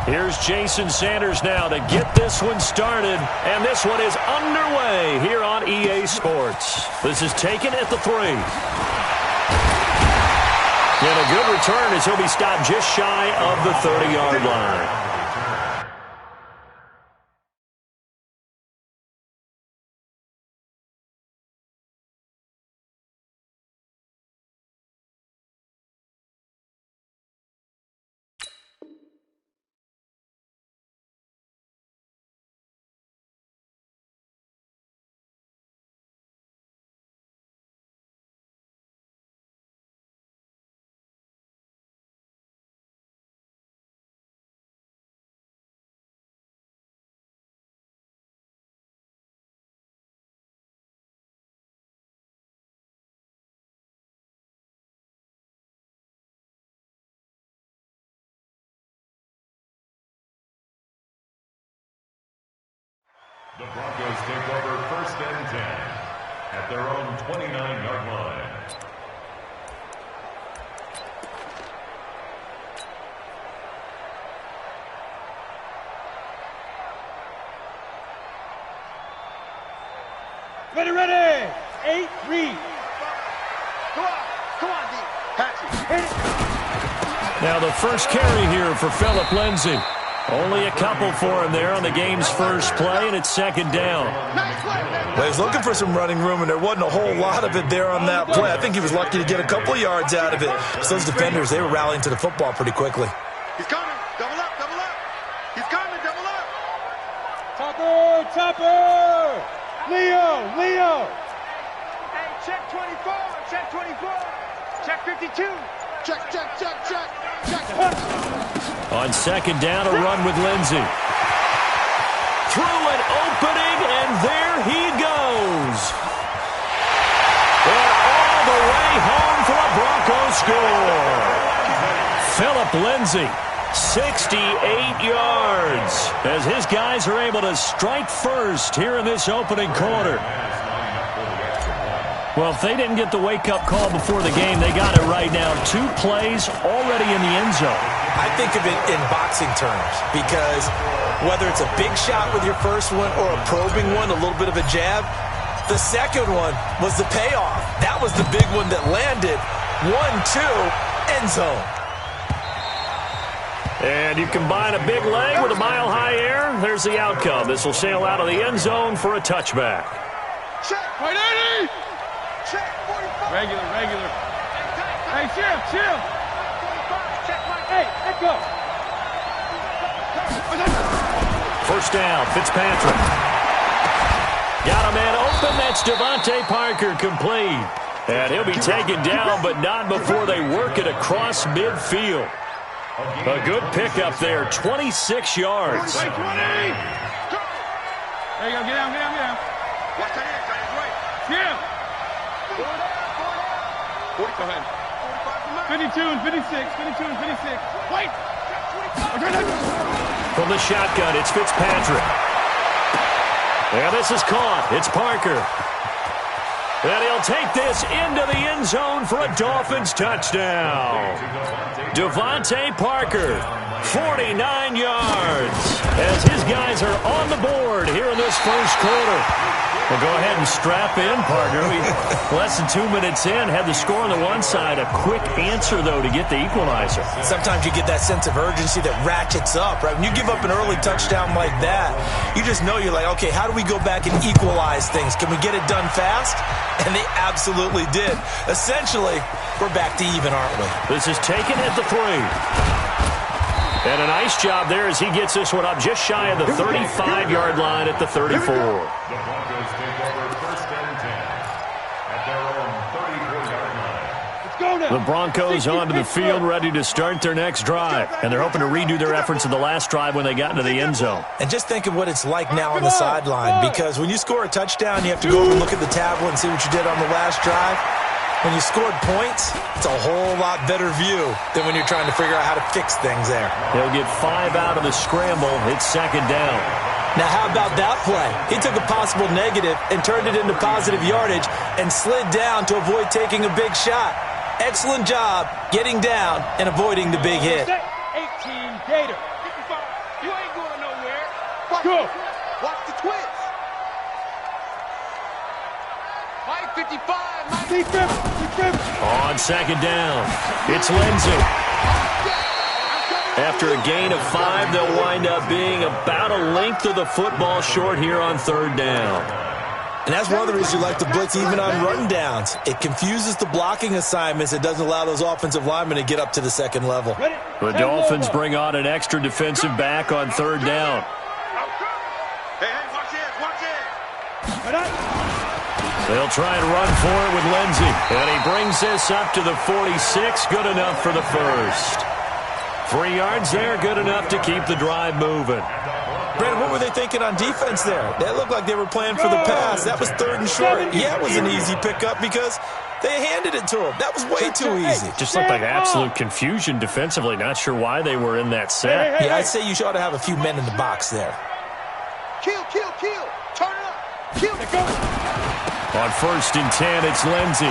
Here's Jason Sanders now to get this one started. And this one is underway here on EA Sports. This is taken at the 3. And a good return as he'll be stopped just shy of the 30-yard line. The Broncos take over 1st and 10 at their own 29-yard line. Ready. 8, read. Come on, D. Patch it. Hit it. Now the first carry here for Phillip Lindsay. Only a couple for him there on the game's first play, and it's 2nd down. Well, he was looking for some running room, and there wasn't a whole lot of it there on that play. I think he was lucky to get a couple yards out of it. So those defenders, they were rallying to the football pretty quickly. He's coming. Double up. He's coming. Double up. Topper. Leo. Hey, check 24. Check 52. Check. On 2nd down, a run with Lindsay. Through an opening, and there he goes. And all the way home for a Broncos score. Phillip Lindsay, 68 yards, as his guys are able to strike first here in this opening quarter. Well, if they didn't get the wake-up call before the game, they got it right now. 2 plays already in the end zone. I think of it in boxing terms because whether it's a big shot with your first one or a probing one, a little bit of a jab, the second one was the payoff. That was the big one that landed. 1-2, end zone. And you combine a big leg with a mile-high air, there's the outcome. This will sail out of the end zone for a touchback. Check. 180. Check 45. Regular. Hey, chill. Hey, let go. 1st down, Fitzpatrick. Got a man open. That's Devontae Parker, complete. And he'll be taken down, but not before they work it across midfield. A good pickup there, 26 yards. 20. There you go, get down. Watch that in, right. Chill. 40, go ahead. 52 and 56. Wait. From the shotgun, it's Fitzpatrick. And this is caught. It's Parker. And he'll take this into the end zone for a Dolphins touchdown. Devontae Parker, 49 yards, as his guys are on the board here in this first quarter. Well, go ahead and strap in, partner. Less than 2 minutes in, had the score on the one side. A quick answer, though, to get the equalizer. Sometimes you get that sense of urgency that ratchets up, right? When you give up an early touchdown like that, you just know you're like, okay, how do we go back and equalize things? Can we get it done fast? And they absolutely did. Essentially, we're back to even, aren't we? This is taken at the 3. And a nice job there as he gets this one up just shy of the 35-yard line at the 34. The Broncos take over 1st and 10 at their own 34-yard line. Let's go now. The Broncos onto the field ready to start their next drive. And they're hoping to redo their efforts in the last drive when they got into the end zone. And just think of what it's like now on the sideline, because when you score a touchdown, you have to go over and look at the tablet and see what you did on the last drive. When you scored points, it's a whole lot better view than when you're trying to figure out how to fix things there. They'll get 5 out of the scramble. It's 2nd down. Now, how about that play? He took a possible negative and turned it into positive yardage and slid down to avoid taking a big shot. Excellent job getting down and avoiding the big hit. 18 Gator. Go. Watch the twist. Mike 55. Mike. Defense. On second down, it's Lindsey. After a gain of 5, they'll wind up being about a length of the football short here on third down. And that's one of the reasons you like to blitz even on run downs. It confuses the blocking assignments. It doesn't allow those offensive linemen to get up to the second level. The Dolphins bring on an extra defensive back on third down. Hey, watch it. They'll try and run for it with Lindsey. And he brings this up to the 46. Good enough for the first. 3 yards there, good enough to keep the drive moving. Brandon, what were they thinking on defense there? That looked like they were playing for the pass. That was 3rd and short. Yeah, it was an easy pickup because they handed it to him. That was way too easy. Just looked like absolute confusion defensively. Not sure why they were in that set. Yeah, I'd say you ought to have a few men in the box there. Kill. Turn it up. Kill. On 1st and 10, it's Lindsey.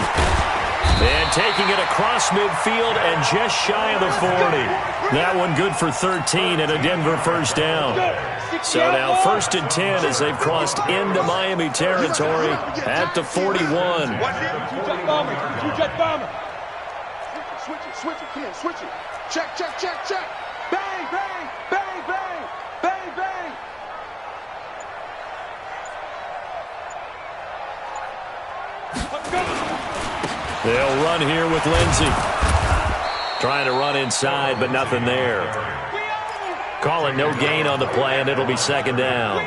And taking it across midfield and just shy of the 40. That one good for 13 and a Denver first down. So now 1st and 10 as they've crossed into Miami territory at the 41. Two-jet bomber. Switch it. Come on, switch it. Check. Bang. They'll run here with Lindsey. Trying to run inside, but nothing there. Calling no gain on the play, and it'll be 2nd down.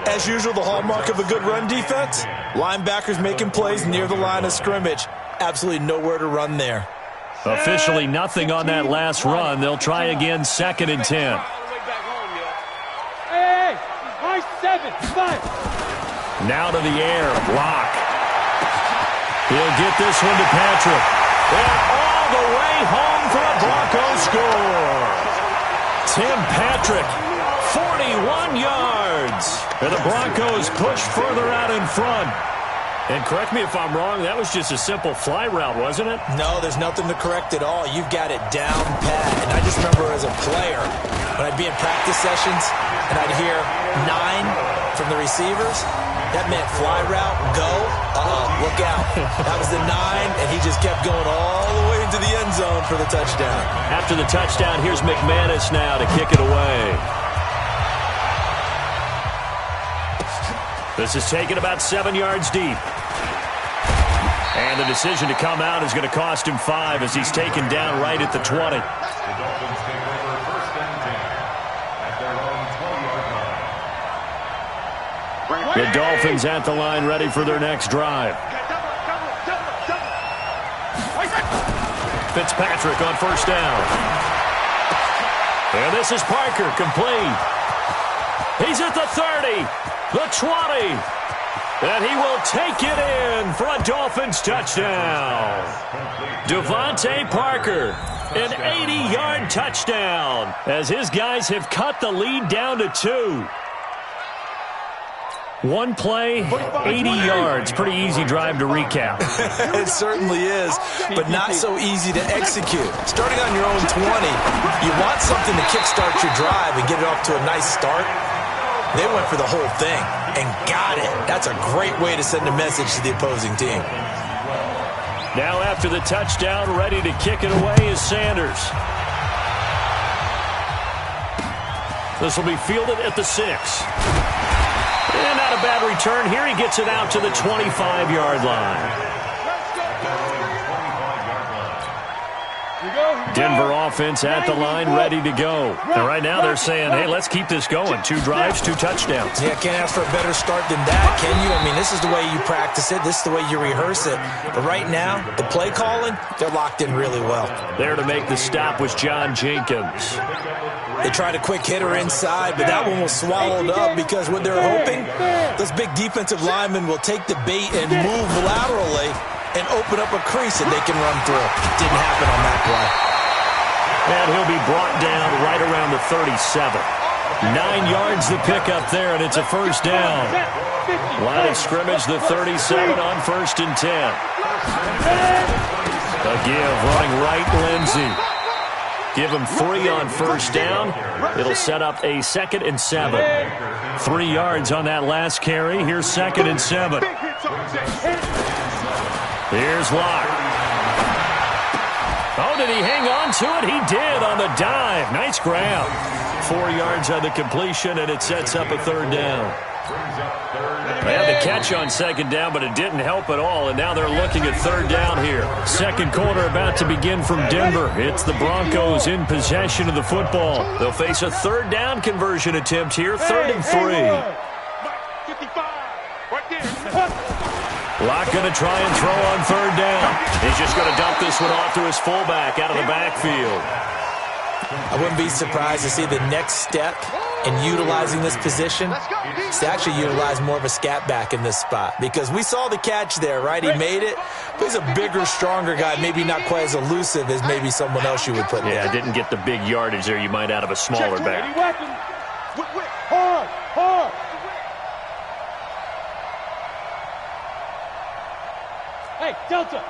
As usual, the hallmark of a good run defense, linebackers making plays near the line of scrimmage. Absolutely nowhere to run there. Officially nothing on that last run. They'll try again, 2nd and 10. Hey, high 7, 5. Now to the air, block. He'll get this one to Patrick. And all the way home for a Broncos score. Tim Patrick, 41 yards. And the Broncos push further out in front. And correct me if I'm wrong, that was just a simple fly route, wasn't it? No, there's nothing to correct at all. You've got it down pat. And I just remember as a player, when I'd be in practice sessions and I'd hear 9 from the receivers, that meant fly route, go, look out. That was the 9, and he just kept going all the way into the end zone for the touchdown. After the touchdown, here's McManus now to kick it away. This is taken about 7 yards deep. And the decision to come out is going to cost him 5 as he's taken down right at the 20. The Dolphins take over 1st and 10 at their own 20-yard line. The Dolphins at the line ready for their next drive. Fitzpatrick on 1st down. And this is Parker, complete. He's at the 30, the 20. And he will take it in for a Dolphins touchdown. Devontae Parker, an 80-yard touchdown as his guys have cut the lead down to 2. One play, 80 yards. Pretty easy drive to recap. It certainly is, but not so easy to execute. Starting on your own 20, you want something to kickstart your drive and get it off to a nice start. They went for the whole thing and got it. That's a great way to send a message to the opposing team. Now after the touchdown, ready to kick it away is Sanders. This will be fielded at the 6. And not a bad return here. He gets it out to the 25-yard line. Denver offense at the line, ready to go. And right now they're saying, hey, let's keep this going. 2 drives, 2 touchdowns. Yeah, can't ask for a better start than that, can you? I mean, this is the way you practice it. This is the way you rehearse it. But right now, the play calling, they're locked in really well. There to make the stop was John Jenkins. They tried a quick hitter inside, but that one was swallowed up because what they're hoping, those big defensive linemen will take the bait and move laterally and open up a crease that they can run through. Didn't happen on that play. And he'll be brought down right around the 37. 9 yards the pickup there, and it's a 1st down. Line of scrimmage, the 37 on 1st and 10. A give, running right, Lindsey. Give him 3 on first down. It'll set up a 2nd and 7. 3 yards on that last carry. Here's 2nd and 7. Here's Locke. Oh, did he hang on to it? He did on the dive. Nice grab. 4 yards on the completion, and it sets up a 3rd down. They had the catch on 2nd down, but it didn't help at all, and now they're looking at 3rd down here. 2nd quarter about to begin from Denver. It's the Broncos in possession of the football. They'll face a 3rd down conversion attempt here, 3rd and 3. Locke going to try and throw on 3rd down. He's just going to dump this one off to his fullback out of the backfield. I wouldn't be surprised to see the next step in utilizing this position is to actually utilize more of a scat back in this spot, because we saw the catch there, right? He made it, but he's a bigger, stronger guy, maybe not quite as elusive as maybe someone else you would put in. Yeah, didn't get the big yardage there you might out of a smaller back. Hard. Hey, Delta.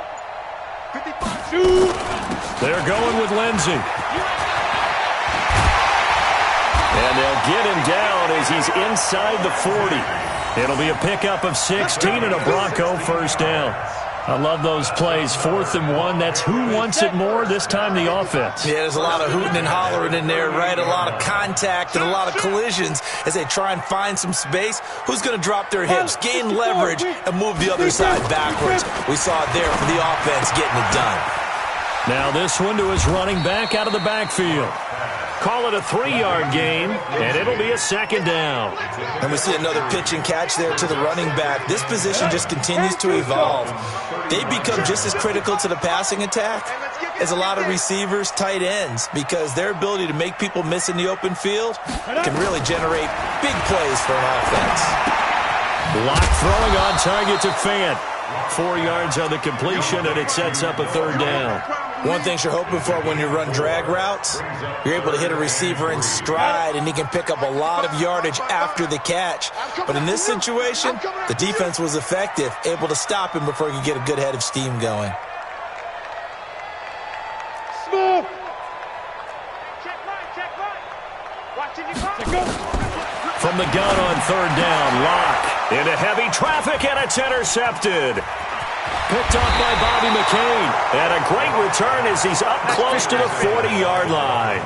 55. Shoot. They're going with Lindsey. And they'll get him down as he's inside the 40. It'll be a pickup of 16 and a Bronco first down. I love those plays. 4th and 1. That's who wants it more, this time the offense. Yeah, there's a lot of hooting and hollering in there, right? A lot of contact and a lot of collisions as they try and find some space. Who's going to drop their hips, gain leverage, and move the other side backwards? We saw it there for the offense getting it done. Now this one to his running back out of the backfield. Call it a 3-yard gain, and it'll be a 2nd down. And we see another pitch and catch there to the running back. This position just continues to evolve. They become just as critical to the passing attack as a lot of receivers, tight ends, because their ability to make people miss in the open field can really generate big plays for an offense. Locke throwing on target to Fant. 4 yards on the completion, and it sets up a 3rd down. One thing you're hoping for when you run drag routes, you're able to hit a receiver in stride, and he can pick up a lot of yardage after the catch. But in this situation, the defense was effective, able to stop him before he could get a good head of steam going. Smooth. From the gun on 3rd down, Locke into heavy traffic, and it's intercepted. Picked off by Bobby McCain. And a great return as he's up close to the 40-yard line.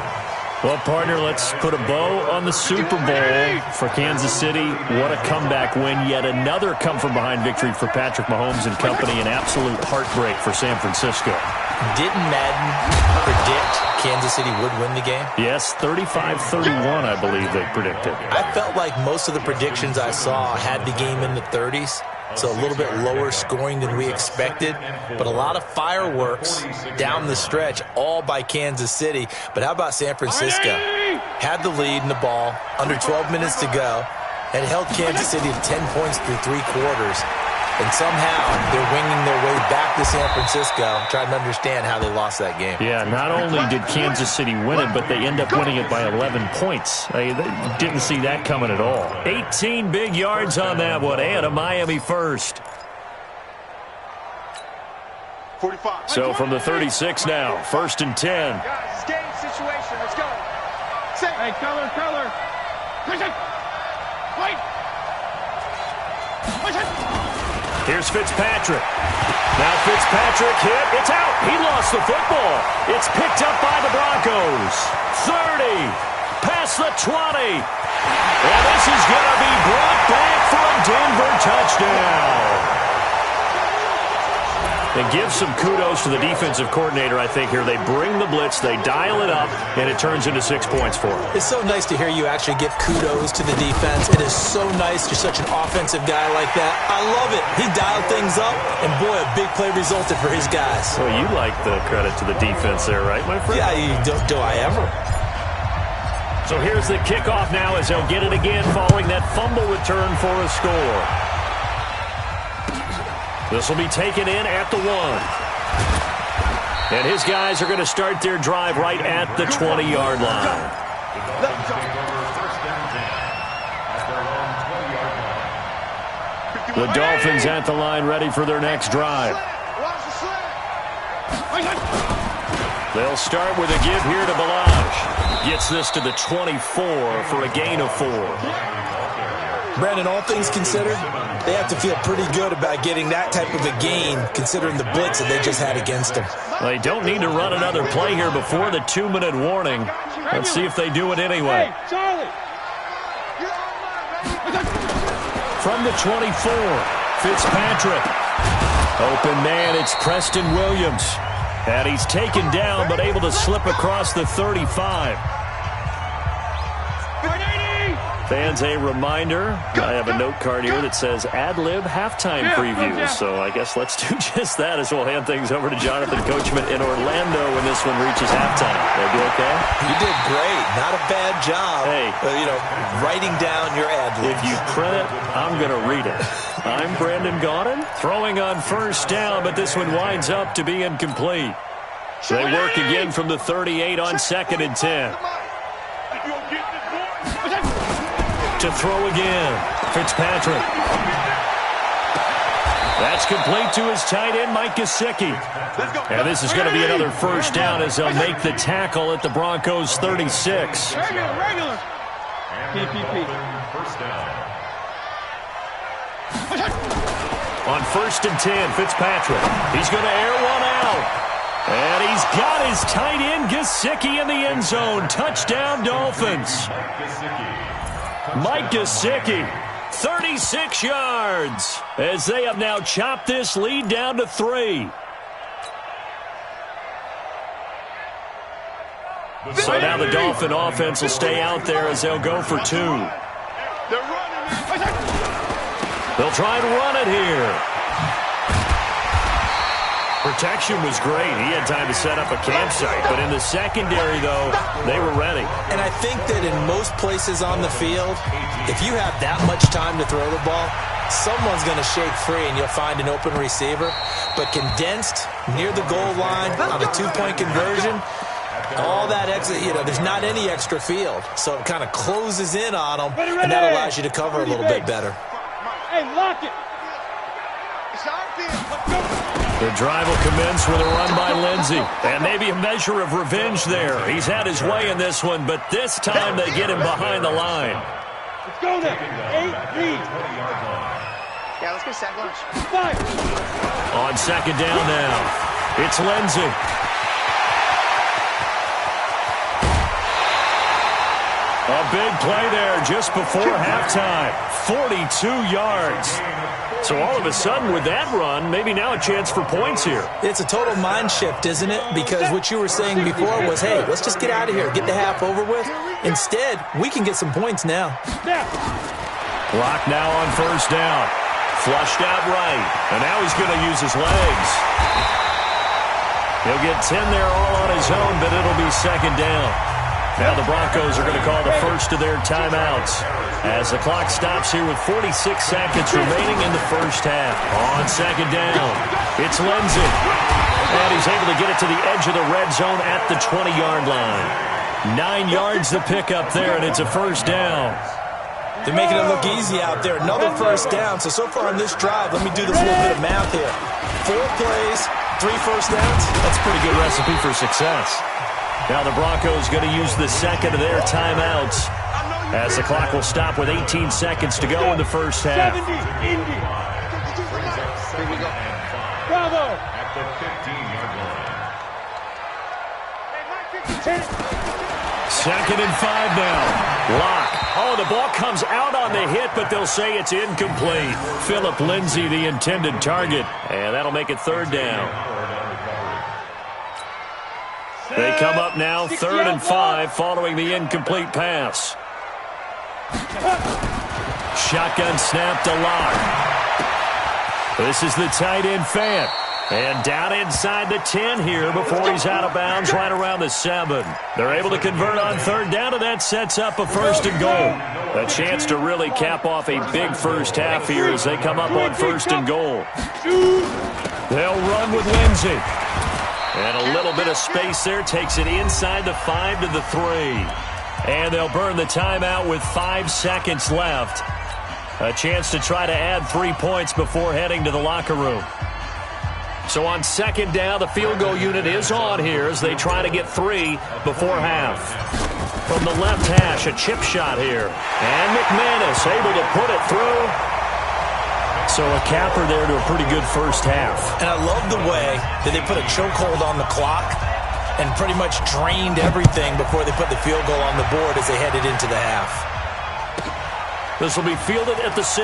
Well, partner, let's put a bow on the Super Bowl for Kansas City. What a comeback win. Yet another come-from-behind victory for Patrick Mahomes and company. An absolute heartbreak for San Francisco. Didn't Madden predict Kansas City would win the game? Yes, 35-31, I believe they predicted. I felt like most of the predictions I saw had the game in the 30s. So a little bit lower scoring than we expected, but a lot of fireworks down the stretch, all by Kansas City. But how about San Francisco? Had the lead in the ball, under 12 minutes to go, and held Kansas City to 10 points through 3 quarters. And somehow they're winging their way back to San Francisco, trying to understand how they lost that game. Yeah, not only did Kansas City win it, but they end up winning it by 11 points. They didn't see that coming at all. 18 big yards on that one, and a Miami first. 45. So from the 36 now, 1st and 10. Guys, it's game situation. Let's go. Hey, color. Wait. Here's Fitzpatrick. Now Fitzpatrick hit. It's out. He lost the football. It's picked up by the Broncos. 30. Past the 20. And this is going to be brought back for a Denver touchdown. And give some kudos to the defensive coordinator, I think, here. They bring the blitz, they dial it up, and it turns into 6 points for them. It's so nice to hear you actually give kudos to the defense. It is so nice. You're such an offensive guy like that. I love it. He dialed things up, and boy, a big play resulted for his guys. Well, you like the credit to the defense there, right, my friend? Yeah, do I ever? So here's the kickoff now as they'll get it again following that fumble return for a score. This will be taken in at the 1. And his guys are going to start their drive right at the 20-yard line. The Dolphins at the line ready for their next drive. They'll start with a give here to Balaj. Gets this to the 24 for a gain of 4. Brandon, all things considered, they have to feel pretty good about getting that type of a gain considering the blitz that they just had against them. They don't need to run another play here before the 2-minute warning. Let's see if they do it anyway. Hey, Charlie. From the 24, Fitzpatrick. Open man, it's Preston Williams. And he's taken down, but able to slip across the 35. Fans, a reminder, I have a note card here that says ad-lib halftime preview. So I guess let's do just that as we'll hand things over to Jonathan Coachman in Orlando when this one reaches halftime. They'll be okay? You did great. Not a bad job. Hey. Writing down your ad-libs. If you print it, I'm going to read it. I'm Brandon Gaudin, throwing on first down, but this one winds up to be incomplete. They work again from the 38 on 2nd and 10. To throw again, Fitzpatrick. That's complete to his tight end, Mike Gesicki. And this is going to be another first down as they'll make the tackle at the Broncos' 36. Regular. PPP. First down. On 1st and 10, Fitzpatrick. He's going to air one out. And he's got his tight end, Gesicki, in the end zone. Touchdown, Dolphins. Mike Gesicki, 36 yards, as they have now chopped this lead down to 3. So now the Dolphin offense will stay out there as they'll go for 2. They'll try and run it here. Protection was great. He had time to set up a campsite. But in the secondary, though, they were ready. And I think that in most places on the field, if you have that much time to throw the ball, someone's going to shake free and you'll find an open receiver. But condensed near the goal line on a 2-point conversion, all that extra, there's not any extra field. So it kind of closes in on them, and that allows you to cover a little bit better. Hey, lock it. The drive will commence with a run by Lindsey. And maybe a measure of revenge there. He's had his way in this one, but this time they get him behind the line. Let's go now. 8 lead. Yeah, let's get sack lunch. 5. On 2nd down now, it's Lindsey. A big play there just before halftime. 42 yards. So all of a sudden with that run, maybe now a chance for points here. It's a total mind shift, isn't it? Because what you were saying before was, hey, let's just get out of here, get the half over with. Instead, we can get some points now. Clock now on 1st down. Flushed out right. And now he's going to use his legs. He'll get 10 there all on his own, but it'll be 2nd down. Now the Broncos are going to call the first of their timeouts as the clock stops here with 46 seconds remaining in the first half. On 2nd down, it's Lindsey. And he's able to get it to the edge of the red zone at the 20-yard line. 9 yards to pick up there, and it's a first down. They're making it look easy out there. Another first down. So far on this drive, let me do this little bit of math here. 4 plays, 3 first downs. That's a pretty good recipe for success. Now the Broncos going to use the second of their timeouts as the clock will stop with 18 seconds to go in the first half. 70, Indy. Bravo. At the 15-yard line. 2nd and 5 now. Lock. Oh, the ball comes out on the hit, but they'll say it's incomplete. Philip Lindsay, the intended target, and that'll make it 3rd down. They come up now 3rd and 5 following the incomplete pass. Shotgun snap to Lock. This is the tight end Fant. And down inside the 10 here before he's out of bounds right around the 7. They're able to convert on 3rd down, and that sets up a 1st and goal. A chance to really cap off a big first half here as they come up on 1st and goal. They'll run with Lindsey. And a little bit of space there takes it inside the 5 to the 3. And they'll burn the timeout with 5 seconds left. A chance to try to add 3 points before heading to the locker room. So on second down, the field goal unit is on here as they try to get 3 before half. From the left hash, a chip shot here. And McManus able to put it through. So a capper there to a pretty good first half. And I love the way that they put a chokehold on the clock and pretty much drained everything before they put the field goal on the board as they headed into the half. This will be fielded at the 6.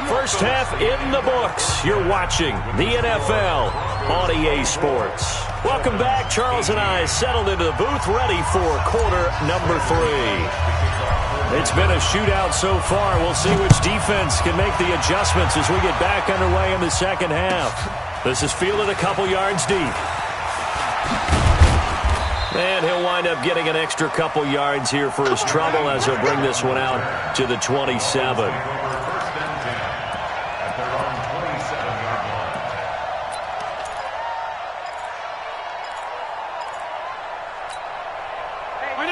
First half in the books. You're watching the NFL on EA Sports. Welcome back. Charles and I settled into the booth, ready for quarter number 3. It's been a shootout so far. We'll see which defense can make the adjustments as we get back underway in the second half. This is fielded a couple yards deep. And he'll wind up getting an extra couple yards here for his trouble as he'll bring this one out to the 27.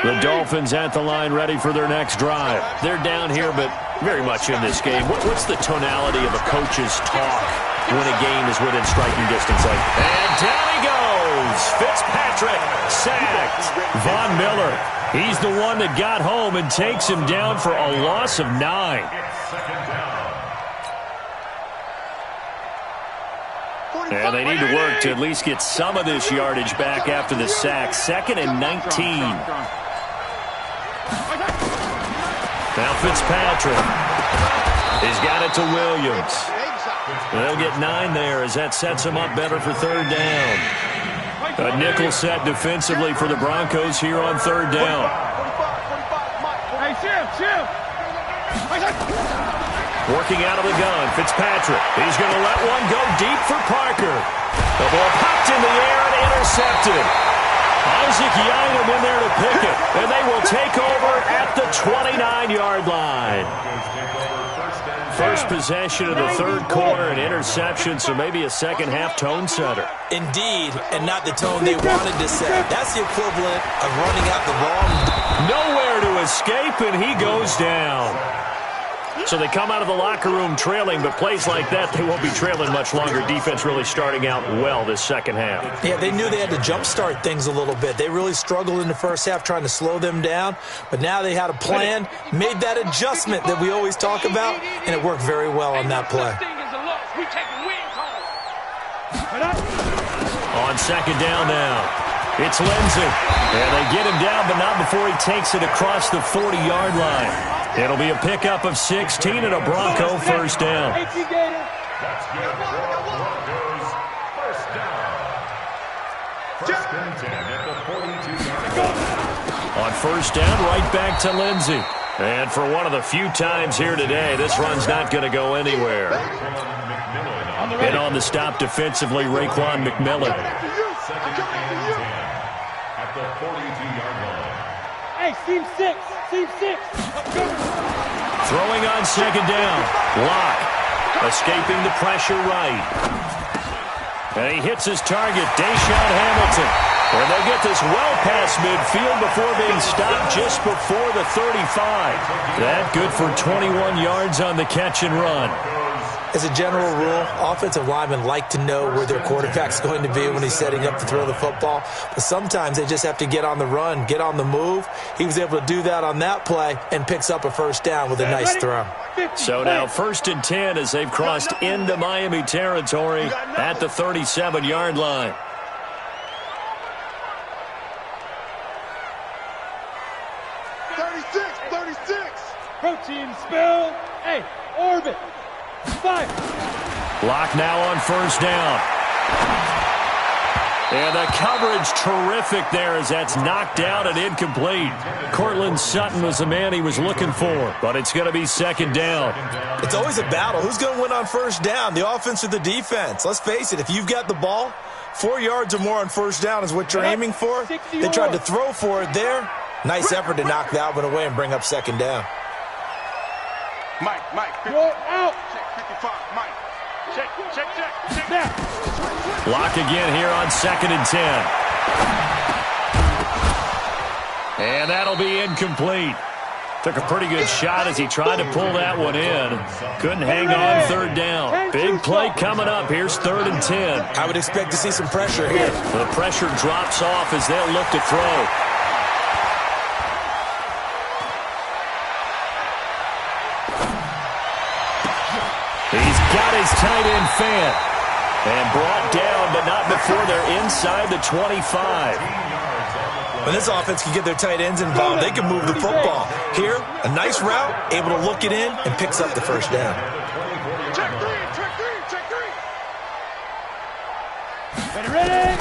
The Dolphins at the line ready for their next drive. They're down here, but very much in this game. What's the tonality of a coach's talk when a game is within striking distance? And down he goes. Fitzpatrick sacked. Von Miller, he's the one that got home and takes him down for a loss of 9. And they need to work to at least get some of this yardage back after the sack. 2nd and 19. Now Fitzpatrick. He's got it to Williams. They'll get 9 there as that sets him up better for third down. A nickel set defensively for the Broncos here on third down. Hey, chill. Working out of the gun, Fitzpatrick. He's going to let one go deep for Parker. The ball popped in the air and intercepted. Isaac Yianum in there to pick it. And they will take over at the 29-yard line. First possession of the third quarter, an interception, so maybe a second-half tone setter. Indeed, and not the tone they wanted to set. That's the equivalent of running out the wrong. Nowhere to escape, and he goes down. So they come out of the locker room trailing, but plays like that, they won't be trailing much longer. Defense really starting out well this second half. Yeah, they knew they had to jumpstart things a little bit. They really struggled in the first half trying to slow them down, but now they had a plan, made that adjustment that we always talk about, and it worked very well on that play. On second down now, it's Lindsey. And they get him down, but not before he takes it across the 40-yard line. It'll be a pickup of 16 and a Bronco first down. That's good for Broncos. First down. First and 10 at the 42-yard line. On first down, right back to Lindsey. And for one of the few times here today, this run's not going to go anywhere. And on the stop defensively, Raekwon McMillan. Second and 10 at the 42-yard line. Hey, seam 6. Throwing on second down. Locke escaping the pressure right. And he hits his target, Deshaun Hamilton. And they'll get this well past midfield before being stopped just before the 35. That good for 21 yards on the catch and run. As a general rule, offensive linemen like to know where their quarterback's going to be when he's setting up to throw the football. But sometimes they just have to get on the run, get on the move. He was able to do that on that play and picks up a first down with a nice throw. So now first and 10 as they've crossed into Miami territory at the 37-yard line. Protein spill. Hey, orbit. 5. Locke now on first down. And the coverage terrific there as that's knocked out and incomplete. Cortland Sutton was the man he was looking for, but it's going to be second down. It's always a battle. Who's going to win on first down, the offense or the defense? Let's face it, if you've got the ball, 4 yards or more on first down is what you're aiming for. They tried to throw for it there. Nice effort to knock that one away and bring up second down. Mike. You're out. Check 55, Mike. Check. Now. Locke again here on second and 10. And that'll be incomplete. Took a pretty good shot as he tried to pull that one in. Couldn't hang on third down. Big play coming up. Here's 3rd and 10. I would expect to see some pressure here. The pressure drops off as they'll look to throw. He's got his tight end Fant. And brought down, but not before they're inside the 25. When this offense can get their tight ends involved, they can move the football. Here, a nice route, able to look it in, and picks up the first down. Check three. Ready.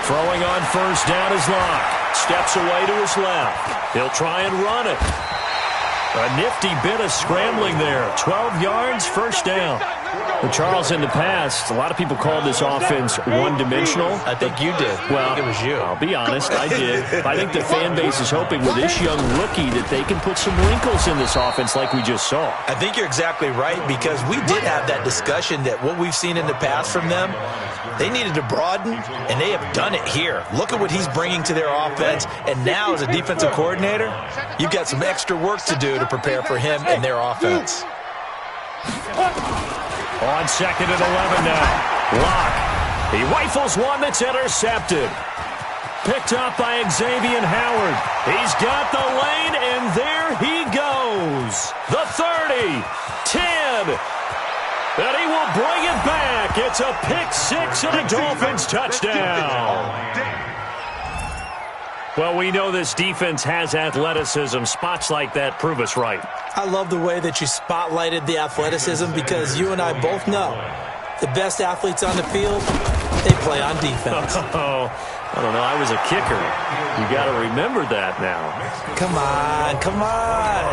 Throwing on first down is Locke. Steps away to his left. He'll try and run it. A nifty bit of scrambling there. 12 yards, first down. Well, Charles, in the past, a lot of people called this offense one-dimensional. I think you did. Well, I think it was you. I'll be honest, I did. I think the fan base is hoping with this young rookie that they can put some wrinkles in this offense like we just saw. I think you're exactly right, because we did have that discussion that what we've seen in the past from them, they needed to broaden, and they have done it here. Look at what he's bringing to their offense, and now as a defensive coordinator, you've got some extra work to do to prepare for him and their offense. On 2nd and 11 now. Locke. He rifles one that's intercepted. Picked up by Xavier Howard. He's got the lane, and there he goes. The 30, 10, and he will bring it back. It's a pick-6 and a Dolphins touchdown. Well, we know this defense has athleticism. Spots like that prove us right. I love the way that you spotlighted the athleticism, because you and I both know the best athletes on the field, they play on defense. Oh, I don't know. I was a kicker. You got to remember that now. Come on.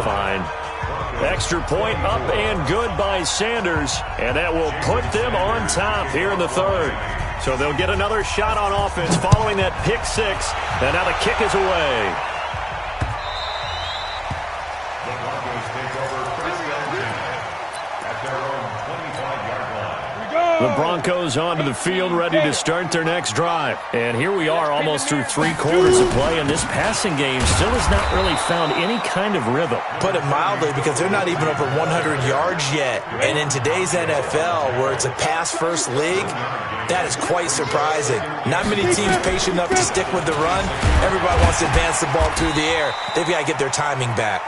Fine. Extra point up and good by Sanders, and that will put them on top here in the 3rd. So they'll get another shot on offense following that pick-6, and now the kick is away. The Broncos take over first and 10 at their own 25-yard line. The Broncos onto the field, ready to start their next drive. And here we are, almost through 3 quarters of play, and this passing game still has not really found any kind of rhythm. Put it mildly, because they're not even over 100 yards yet. And in today's NFL, where it's a pass-first league, that is quite surprising. Not many teams patient enough to stick with the run. Everybody wants to advance the ball through the air. They've got to get their timing back.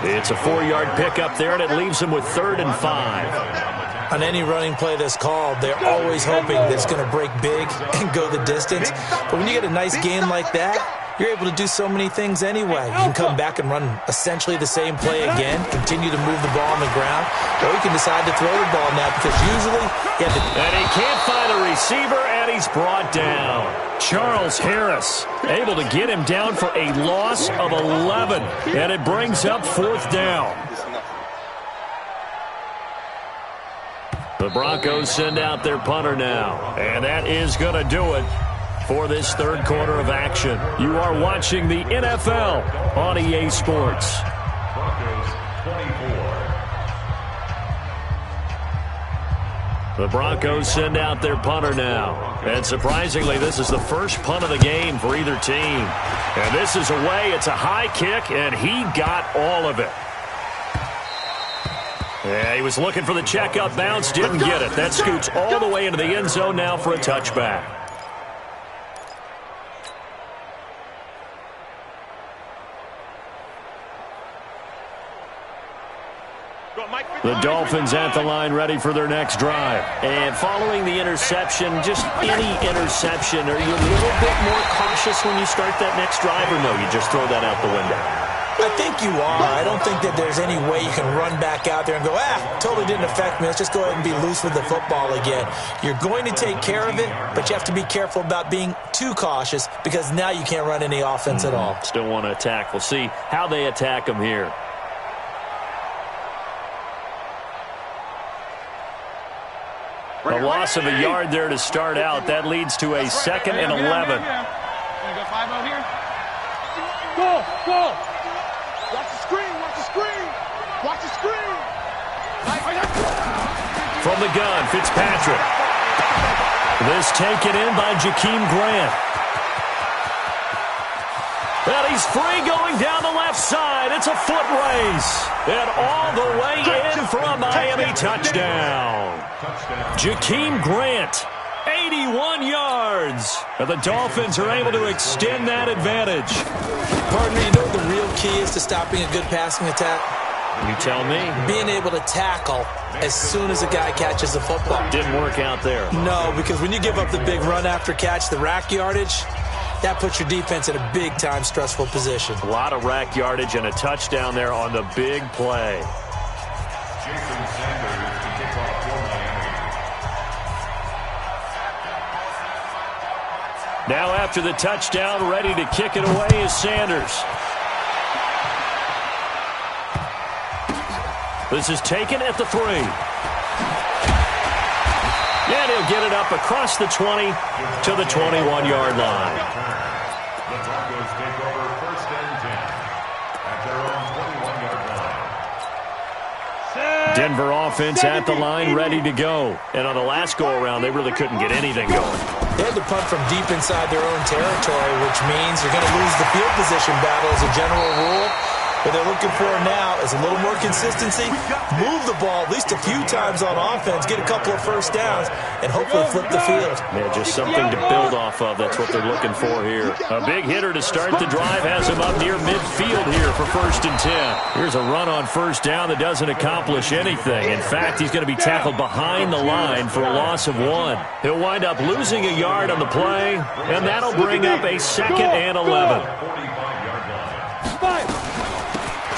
It's a 4-yard pickup there, and it leaves them with 3rd and 5. On any running play that's called, they're always hoping that it's going to break big and go the distance. But when you get a nice game like that, you're able to do so many things anyway. You can come back and run essentially the same play again, continue to move the ball on the ground, or you can decide to throw the ball now, because usually you have to... And he can't find a receiver, and he's brought down. Charles Harris able to get him down for a loss of 11, and it brings up 4th down. The Broncos send out their punter now, and that is going to do it for this 3rd quarter of action. You are watching the NFL on EA Sports. Broncos 24. The Broncos send out their punter now. And surprisingly, this is the first punt of the game for either team. And this is away. It's a high kick, and he got all of it. Yeah, he was looking for the checkup bounce, didn't get it. That scoots all the way into the end zone now for a touchback. The Dolphins at the line, ready for their next drive. And following the interception, just any interception, are you a little bit more cautious when you start that next drive, or no, you just throw that out the window? I think you are. I don't think that there's any way you can run back out there and go, totally didn't affect me. Let's just go ahead and be loose with the football again. You're going to take care of it, but you have to be careful about being too cautious, because now you can't run any offense at all. Still want to attack. We'll see how they attack them here. A loss of a yard there to start out. That leads to a 2nd and 11. Gonna go 5-0 here. Go! Watch the screen. Watch the screen. From the gun, Fitzpatrick. This taken in by Jakeem Grant. And he's free going down the left side. It's a foot race. And all the way in for a Miami touchdown. Jakeem Grant, 81 yards. And the Dolphins are able to extend that advantage. Partner, you know what the real key is to stopping a good passing attack? You tell me. Being able to tackle as soon as a guy catches the football. Didn't work out there. No, because when you give up the big run after catch, the rack yardage, that puts your defense in a big-time stressful position. A lot of rack yardage and a touchdown there on the big play. Jason Sanders to kick off for Miami. Now after the touchdown, ready to kick it away is Sanders. This is taken at the 3. And he'll get it up across the 20 to the 21-yard line. The Broncos take over 1st and 10 at their own 21-yard line. Denver offense at the line, ready to go. And on the last go-around, they really couldn't get anything going. They had to punt from deep inside their own territory, which means you're going to lose the field position battle as a general rule. What they're looking for now is a little more consistency, move the ball at least a few times on offense, get a couple of first downs, and hopefully flip the field. Yeah, just something to build off of. That's what they're looking for here. A big hitter to start the drive has him up near midfield here for 1st and 10. Here's a run on 1st down that doesn't accomplish anything. In fact, he's going to be tackled behind the line for a loss of 1. He'll wind up losing a yard on the play, and that'll bring up a 2nd and 11.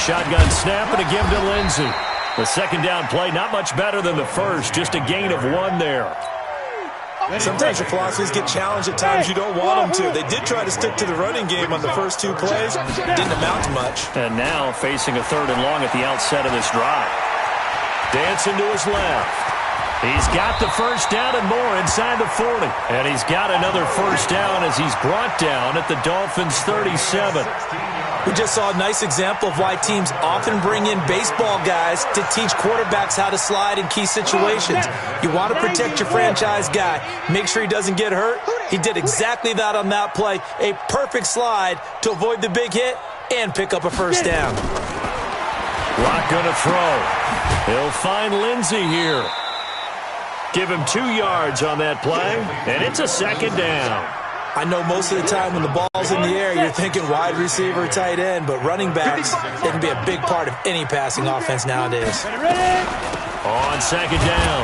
Shotgun snap and a give to Lindsey. The 2nd down play, not much better than the first, just a gain of 1 there. Sometimes your philosophies get challenged at times you don't want them to. They did try to stick to the running game on the first 2 plays. Didn't amount to much. And now facing a 3rd and long at the outset of this drive. Dancing to his left. He's got the 1st down and more inside the 40. And he's got another 1st down as he's brought down at the Dolphins' 37. We just saw a nice example of why teams often bring in baseball guys to teach quarterbacks how to slide in key situations. You want to protect your franchise guy. Make sure he doesn't get hurt. He did exactly that on that play. A perfect slide to avoid the big hit and pick up a 1st down. Lock going to throw. He'll find Lindsey here. Give him 2 yards on that play, and it's a 2nd down. I know most of the time when the ball's in the air, you're thinking wide receiver, tight end, but running backs, they can be a big part of any passing offense nowadays. On 2nd down,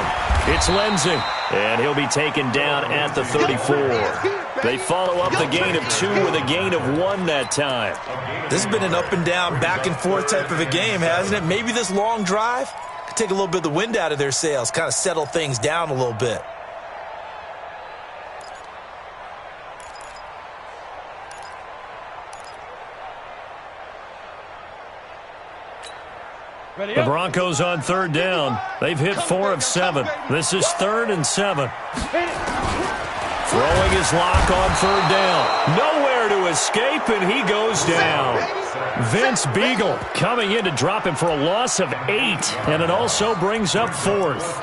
it's Lindsey, and he'll be taken down at the 34. They follow up the gain of 2 with a gain of 1 that time. This has been an up and down, back and forth type of a game, hasn't it? Maybe this long drive could take a little bit of the wind out of their sails, kind of settle things down a little bit. The Broncos on 3rd down. They've hit 4 of 7. This is 3rd and 7. Throwing his lock on 3rd down. Nowhere to escape, and he goes down. Vince Beagle coming in to drop him for a loss of 8, and it also brings up 4th.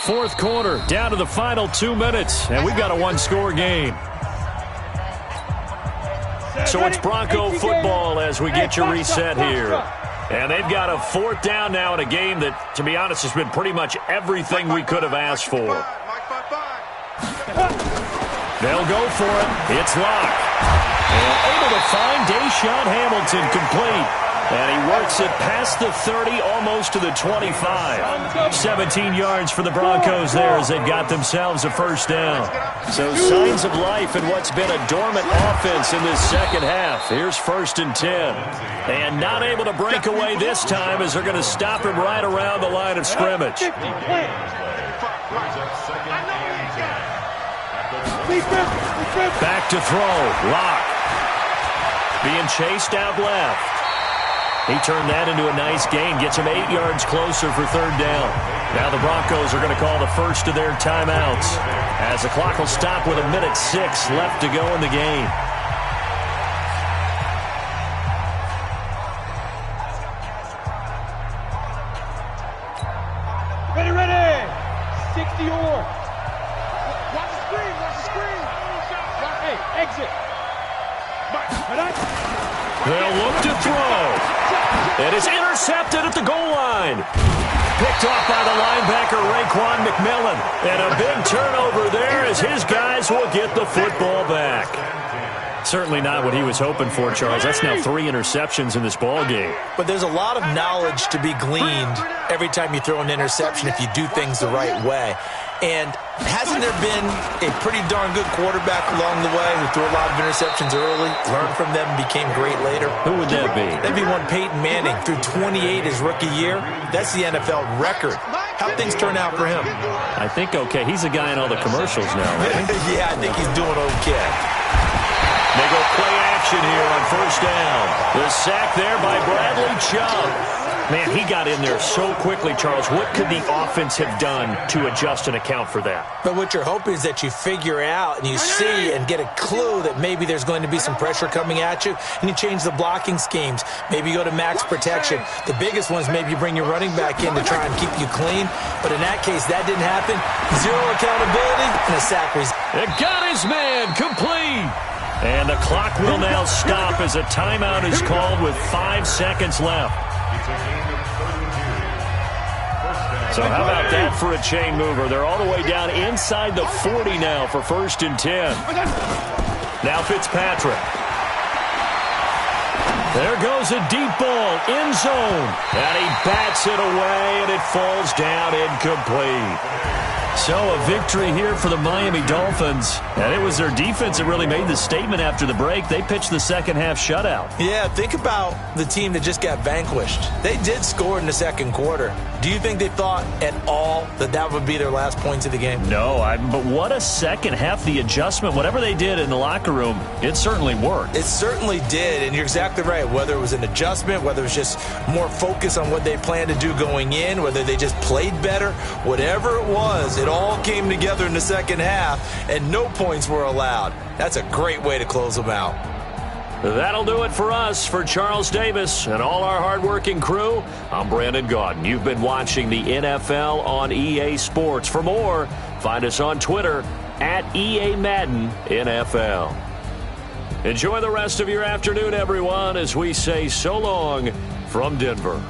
4th quarter, down to the final 2 minutes, and we've got a 1-score game. So it's Bronco football as we get you reset here. And they've got a 4th down now in a game that, to be honest, has been pretty much everything we could have asked for. They'll go for it. It's Locke. And able to find Deshaun Hamilton complete. And he works it past the 30, almost to the 25. 17 yards for the Broncos there as they've got themselves a 1st down. So signs of life in what's been a dormant offense in this 2nd half. Here's 1st and 10. And not able to break away this time as they're going to stop him right around the line of scrimmage. Back to throw. Locke. Being chased out left. He turned that into a nice gain. Gets him 8 yards closer for 3rd down. Now the Broncos are going to call the first of their timeouts as the clock will stop with 1:06 left to go in the game. Ready. 60 or. Watch the screen. Hey, exit. They'll look to throw. It is intercepted at the goal line. Picked off by the linebacker, Raekwon McMillan. And a big turnover there as his guys will get the football back. Certainly not what he was hoping for, Charles. That's now 3 interceptions in this ball game. But there's a lot of knowledge to be gleaned every time you throw an interception if you do things the right way. And hasn't there been a pretty darn good quarterback along the way who threw a lot of interceptions early, learned from them, and became great later? Who would that be? That'd be one Peyton Manning. Threw 28 his rookie year. That's the NFL record. How'd things turn out for him? I think okay. He's a guy in all the commercials now, right? Yeah, I think he's doing okay. They go play action here on first down. The sack there by Bradley Chubb. Man, he got in there so quickly, Charles. What could the offense have done to adjust and account for that? But what you're hoping is that you figure out and you see and get a clue that maybe there's going to be some pressure coming at you, and you change the blocking schemes. Maybe you go to max protection. The biggest one is maybe you bring your running back in to try and keep you clean. But in that case, that didn't happen. Zero accountability and a sack result. It got his man complete. And the clock will now stop as a timeout is called with 5 seconds left. So how about that for a chain mover? They're all the way down inside the 40 now for 1st and 10. Now Fitzpatrick. There goes a deep ball, end zone. And he bats it away, and it falls down incomplete. So a victory here for the Miami Dolphins. And it was their defense that really made the statement after the break. They pitched the second half shutout. Yeah, think about the team that just got vanquished. They did score in the second quarter. Do you think they thought at all that that would be their last points of the game? No, but what a second half. The adjustment, whatever they did in the locker room, it certainly worked. It certainly did, and you're exactly right. Whether it was an adjustment, whether it was just more focus on what they planned to do going in, whether they just played better, whatever it was, it all came together in the second half, and no points were allowed. That's a great way to close them out. That'll do it for us. For Charles Davis and all our hardworking crew, I'm Brandon Gaudin. You've been watching the NFL on EA Sports. For more, find us on Twitter at EA Madden NFL. Enjoy the rest of your afternoon, everyone, as we say so long from Denver.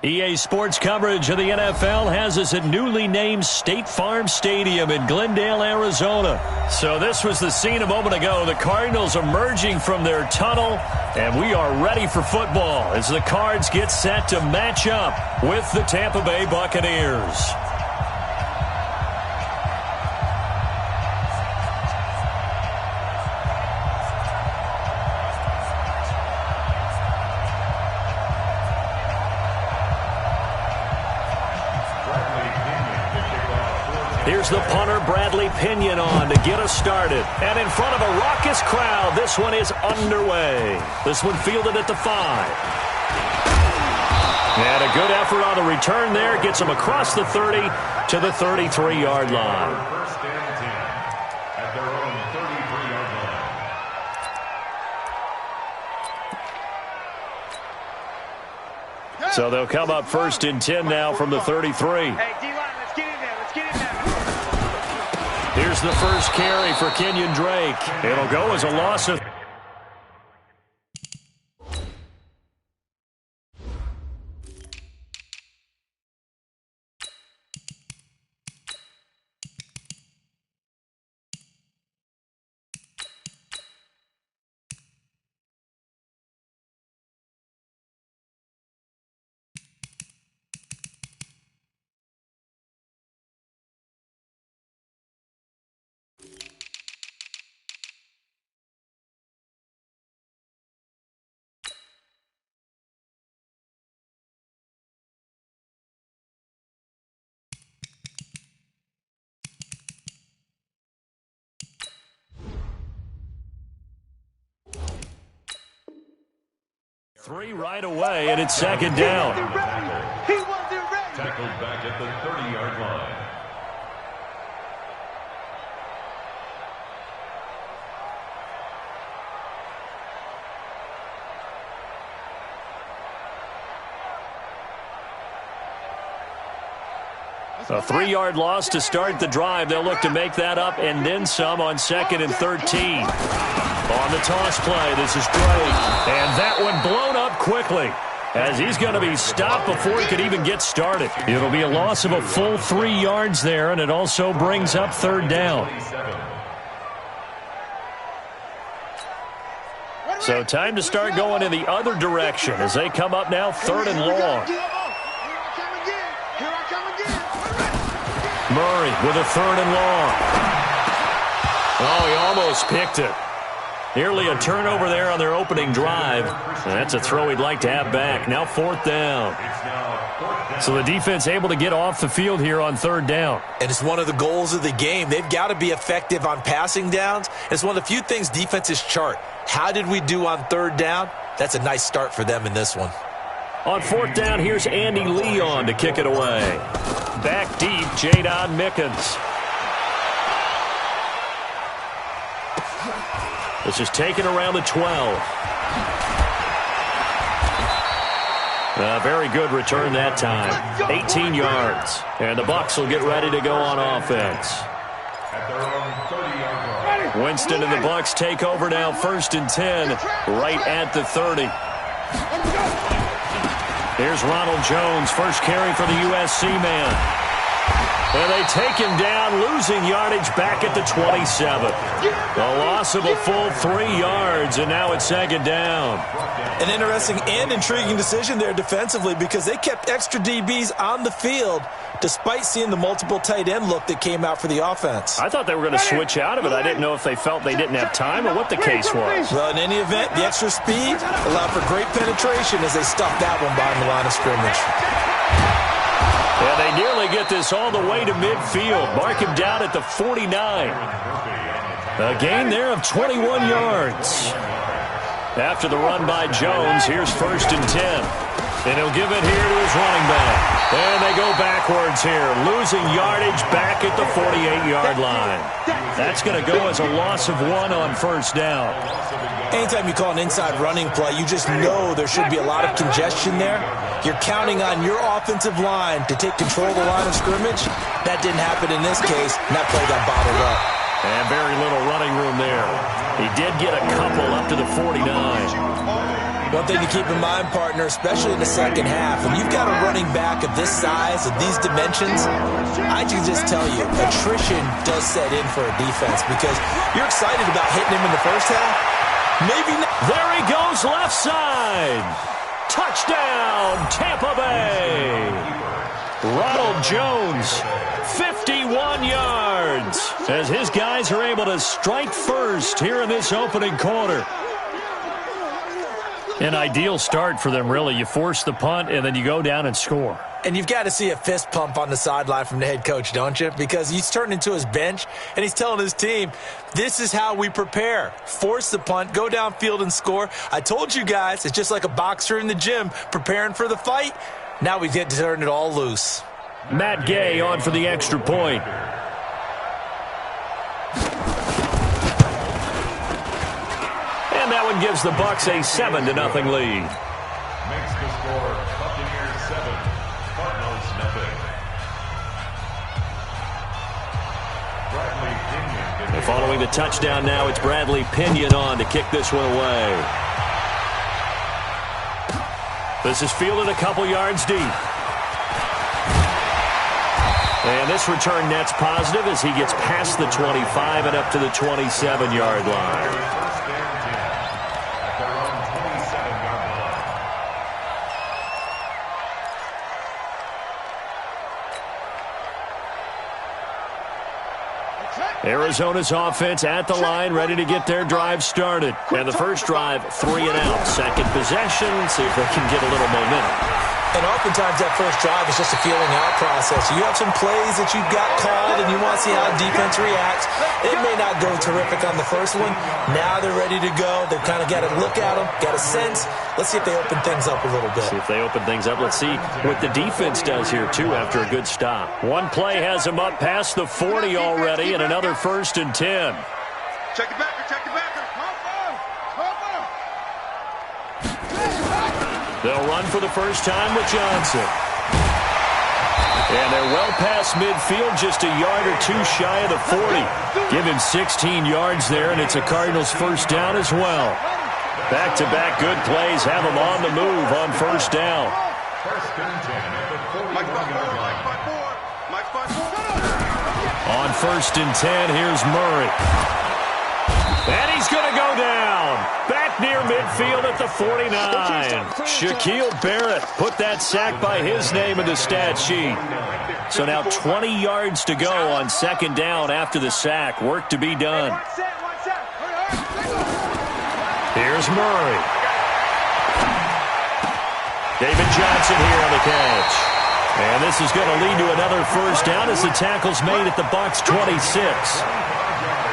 EA Sports coverage of the NFL has us at newly named State Farm Stadium in Glendale, Arizona. So this was the scene a moment ago. The Cardinals emerging from their tunnel, and we are ready for football as the Cards get set to match up with the Tampa Bay Buccaneers. Here's the punter, Bradley Pinion, on to get us started. And in front of a raucous crowd, this one is underway. This one fielded at the 5. And a good effort on the return there. Gets him across the 30 to the 33-yard line. First and 10 at their own 33-yard line. So they'll come up first and 10 now from the 33. Hey, D-line, let's get in there. Let's get in there. Here's the first carry for Kenyon Drake. It'll go as a loss of... Three right away, and it's second down. He wasn't ready. Tackled back at the 30-yard line. A 3-yard loss to start the drive. They'll look to make that up and then some on 2nd and 13. On the toss play, this is Drake. And that one blown up quickly as he's going to be stopped before he could even get started. It'll be a loss of a full 3 yards there, and it also brings up 3rd down. So time to start going in the other direction as they come up now 3rd and long. Murray with a 3rd and long. Oh, he almost picked it. Nearly a turnover there on their opening drive. And that's a throw he'd like to have back. Now 4th down. So the defense able to get off the field here on 3rd down. And it's one of the goals of the game. They've got to be effective on passing downs. It's one of the few things defenses chart. How did we do on 3rd down? That's a nice start for them in this one. On 4th down, here's Andy Leon to kick it away. Back deep, Jadon Mickens. This is taken around the 12. Very good return that time. 18 yards. And the Bucs will get ready to go on offense. At their own 30-yard line. Winston and the Bucs take over now 1st and 10 right at the 30. Here's Ronald Jones, first carry for the USC man. And they take him down, losing yardage back at the 27. A loss of a full 3 yards, and now it's 2nd down. An interesting and intriguing decision there defensively because they kept extra DBs on the field despite seeing the multiple tight end look that came out for the offense. I thought they were going to switch out of it. I didn't know if they felt they didn't have time or what the case was. Well, in any event, the extra speed allowed for great penetration as they stuffed that one behind the line of scrimmage. And they nearly get this all the way to midfield. Mark him down at the 49. A gain there of 21 yards. After the run by Jones, here's 1st and 10. And he'll give it here to his running back. And they go backwards here, losing yardage back at the 48-yard line. That's going to go as a loss of 1 on 1st down. Anytime you call an inside running play, you just know there should be a lot of congestion there. You're counting on your offensive line to take control of the line of scrimmage. That didn't happen in this case, and that play got bottled up. And very little running room there. He did get a couple up to the 49. One thing to keep in mind, partner, especially in the second half, when you've got a running back of this size, of these dimensions, I can just tell you, attrition does set in for a defense because you're excited about hitting him in the first half. Maybe not. There he goes, left side. Touchdown, Tampa Bay. Ronald Jones, 51 yards, as his guys are able to strike first here in this opening quarter. An ideal start for them, really. You force the punt, and then you go down and score. And you've got to see a fist pump on the sideline from the head coach, don't you? Because he's turned into his bench, and he's telling his team, this is how we prepare. Force the punt, go downfield and score. I told you guys, it's just like a boxer in the gym preparing for the fight. Now we get to turn it all loose. Matt Gay on for the extra point. And that one gives the Bucs a 7-0 lead. Makes the score Buccaneers 7, Cardinals nothing. Bradley Pinion. And following the touchdown now, it's Bradley Pinion on to kick this one away. This is fielded a couple yards deep. And this return net's positive as he gets past the 25 and up to the 27-yard line. Arizona's offense at the line, ready to get their drive started. And the first drive, 3 and out. Second possession, see if they can get a little momentum. And oftentimes that first drive is just a feeling out process. You have some plays that you've got called and you want to see how defense reacts. It may not go terrific on the first one. Now they're ready to go. They've kind of got to look at them, got a sense. Let's see if they open things up a little bit. See if they open things up. Let's see what the defense does here, too, after a good stop. One play has them up past the 40 already, and another 1st and 10. Check it back. Check it back. They'll run for the first time with Johnson. And they're well past midfield, just a yard or two shy of the 40. Give him 16 yards there, and it's a Cardinals first down as well. Back-to-back good plays have them on the move on first down. First and 10 at the 41-yard line. On first and 10, here's Murray. And he's going to go down. Back near midfield at the 49. Shaquille Barrett put that sack by his name in the stat sheet. So now 20 yards to go on second down after the sack. Work to be done. Here's Murray. David Johnson here on the catch. And this is going to lead to another first down as the tackle's made at the Bucs 26.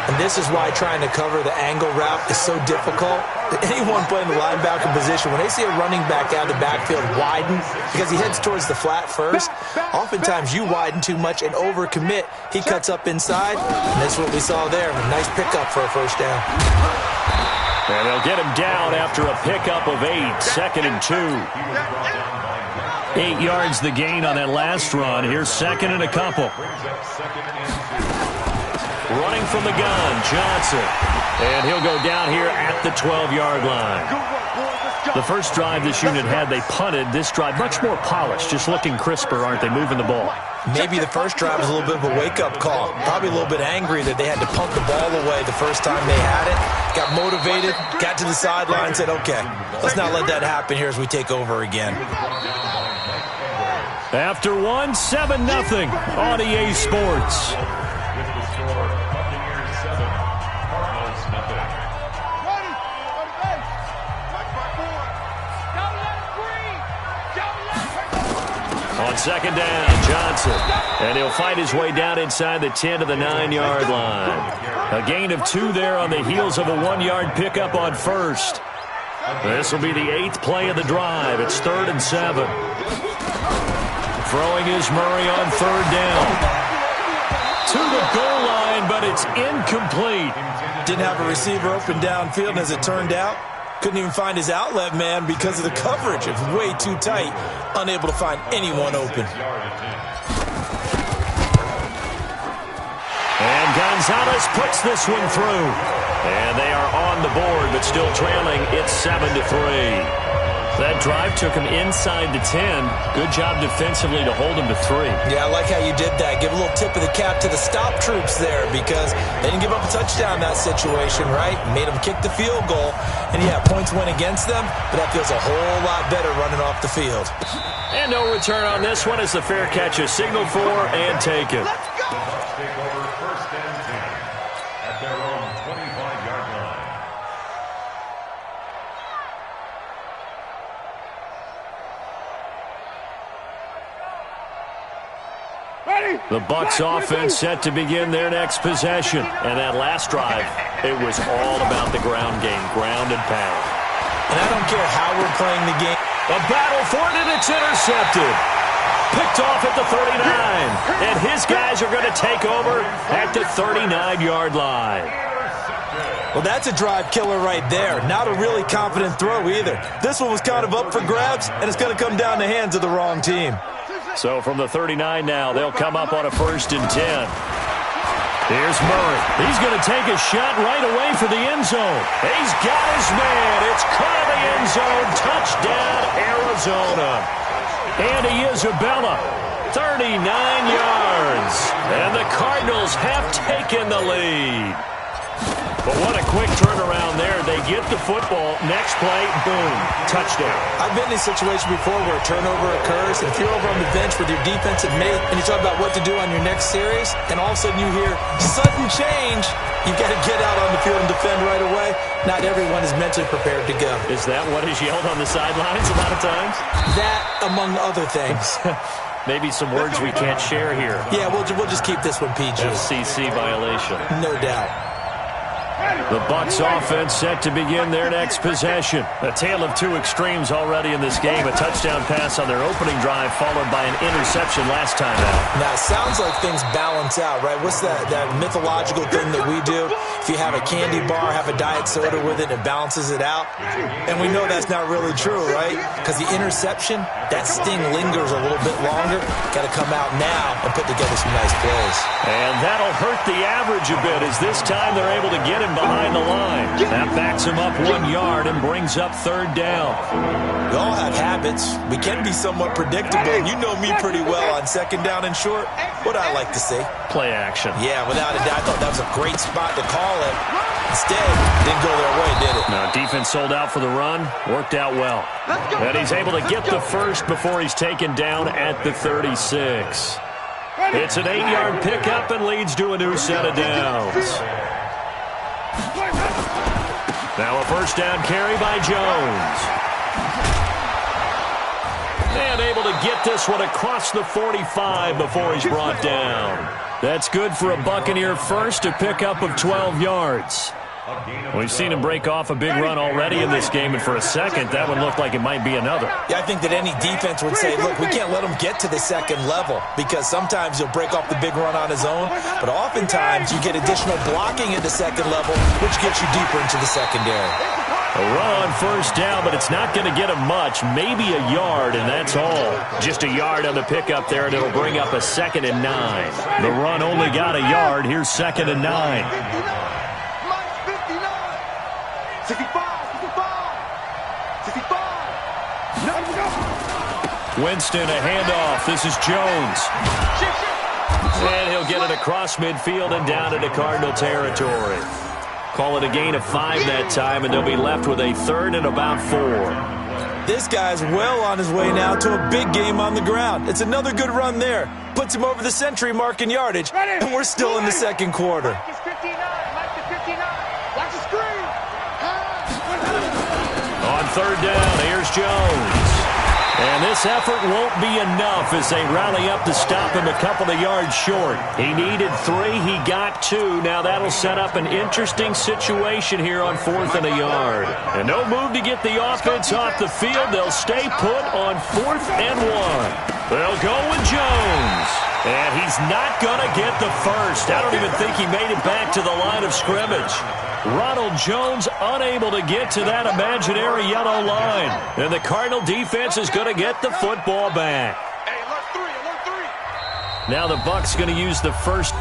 And this is why trying to cover the angle route is so difficult. Anyone playing the linebacker position, when they see a running back out of the backfield widen, because he heads towards the flat first, oftentimes you widen too much and overcommit. He cuts up inside, and that's what we saw there. A nice pickup for a first down. And they'll get him down after a pickup of 8, 2nd and 2. 8 yards the gain on that last run. Here's 2nd and a couple. Running from the gun, Johnson. And he'll go down here at the 12-yard line. The first drive this unit had, they punted. This drive, much more polished, just looking crisper, aren't they, moving the ball? Maybe the first drive was a little bit of a wake-up call. Probably a little bit angry that they had to punt the ball away the first time they had it. Got motivated, got to the sideline, said, okay, let's not let that happen here as we take over again. After one, 7-0 on EA Sports. On second down, Johnson. And he'll fight his way down inside the 10 to the 9-yard line. A gain of 2 there on the heels of a 1-yard pickup on first. This will be the 8th play of the drive. It's 3rd and 7. Throwing is Murray on 3rd down. To the goal line, but it's incomplete. Didn't have a receiver open downfield, and as it turned out, couldn't even find his outlet man because of the coverage. It was way too tight. Unable to find anyone open. And Gonzalez puts this one through. And they are on the board, but still trailing. It's 7-3. That drive took him inside the 10. Good job defensively to hold him to 3. Yeah, I like how you did that. Give a little tip of the cap to the stop troops there because they didn't give up a touchdown in that situation, right? Made them kick the field goal. And, yeah, points went against them, but that feels a whole lot better running off the field. And no return on this one as the fair catch is signaled for and taken. Let's take over 1st and 10 at their own 25-yard line. The Bucs offense set to begin their next possession. And that last drive, it was all about the ground game, ground and pound. And I don't care how we're playing the game. A battle for it, and it's intercepted. Picked off at the 39. And his guys are going to take over at the 39-yard line. Well, that's a drive killer right there. Not a really confident throw either. This one was kind of up for grabs, and it's going to come down the hands of the wrong team. So from the 39 now, they'll come up on a 1st and 10. Here's Murray. He's going to take a shot right away for the end zone. He's got his man. It's caught in the end zone. Touchdown, Arizona. Andy Isabella, 39 yards. And the Cardinals have taken the lead. But what a quick turnaround there. They get the football. Next play, boom, touchdown. I've been in a situation before where a turnover occurs, and if you're over on the bench with your defensive mate and you talk about what to do on your next series, and all of a sudden you hear sudden change, you've got to get out on the field and defend right away. Not everyone is mentally prepared to go. Is that what is yelled on the sidelines a lot of times? That, among other things. Maybe some words we can't share here. Yeah, we'll just keep this one PG. FCC violation. No doubt. The Bucs offense set to begin their next possession. A tale of two extremes already in this game. A touchdown pass on their opening drive followed by an interception last time out. Now, it sounds like things balance out, right? What's that mythological thing that we do? If you have a candy bar, have a diet soda with it, it balances it out. And we know that's not really true, right? Because the interception, that sting lingers a little bit longer. Got to come out now and put together some nice plays. And that'll hurt the average a bit as this time they're able to get him behind the line. That backs him up 1 yard and brings up 3rd down. We all have habits. We can be somewhat predictable. And you know me pretty well on 2nd down and short. What I like to see? Play action. Yeah, without a doubt. I thought that was a great spot to call it. Instead, didn't go their way, did it? No, defense sold out for the run. Worked out well. And he's able to get the first before he's taken down at the 36. It's an 8-yard pickup and leads to a new set of downs. Now a 1st down carry by Jones. And able to get this one across the 45 before he's brought down. That's good for a Buccaneer first, a pickup of 12 yards. We've seen him break off a big run already in this game, and for a second, that would look like it might be another. Yeah, I think that any defense would say, look, we can't let him get to the 2nd level because sometimes he'll break off the big run on his own, but oftentimes you get additional blocking at the 2nd level, which gets you deeper into the secondary. A run on 1st down, but it's not going to get him much, maybe a yard, and that's all. Just a yard on the pickup there, and it'll bring up a 2nd and 9. The run only got a yard. Here's 2nd and 9. 65. Winston, a handoff. This is Jones. And he'll get it across midfield and down into Cardinal territory. Call it a gain of 5 that time, and they'll be left with a 3rd and about 4. This guy's well on his way now to a big game on the ground. It's another good run there. Puts him over the century mark in yardage, and we're still in the 2nd quarter. Mike is 59. Mike is 59. Watch the screen. On 3rd down, here's Jones. And this effort won't be enough as they rally up to stop him a couple of yards short. He needed 3. He got 2. Now that'll set up an interesting situation here on 4th and a yard. And no move to get the offense off the field. They'll stay put on 4th and 1. They'll go with Jones. And he's not going to get the first. I don't even think he made it back to the line of scrimmage. Ronald Jones unable to get to that imaginary yellow line. And the Cardinal defense is going to get the football back. Hey, alert 3. Now the Bucs going to use the first.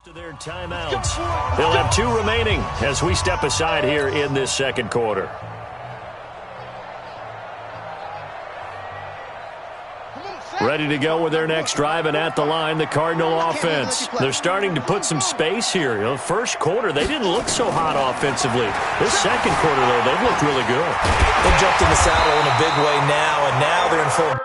To their timeouts. They'll have 2 remaining as we step aside here in this 2nd quarter. Ready to go with their next drive, and at the line, the Cardinal offense. They're starting to put some space here. First quarter, they didn't look so hot offensively. This second quarter, though, they've looked really good. They jumped in the saddle in a big way now, and now they're in full.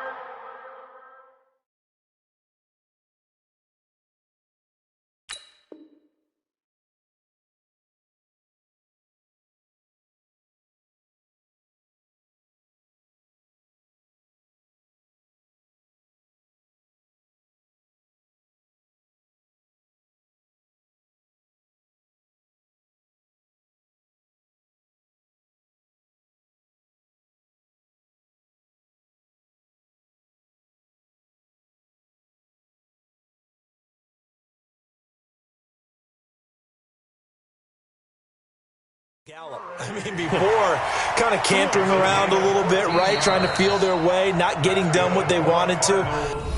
Before kind of cantering around a little bit, right? Trying to feel their way, not getting done what they wanted to.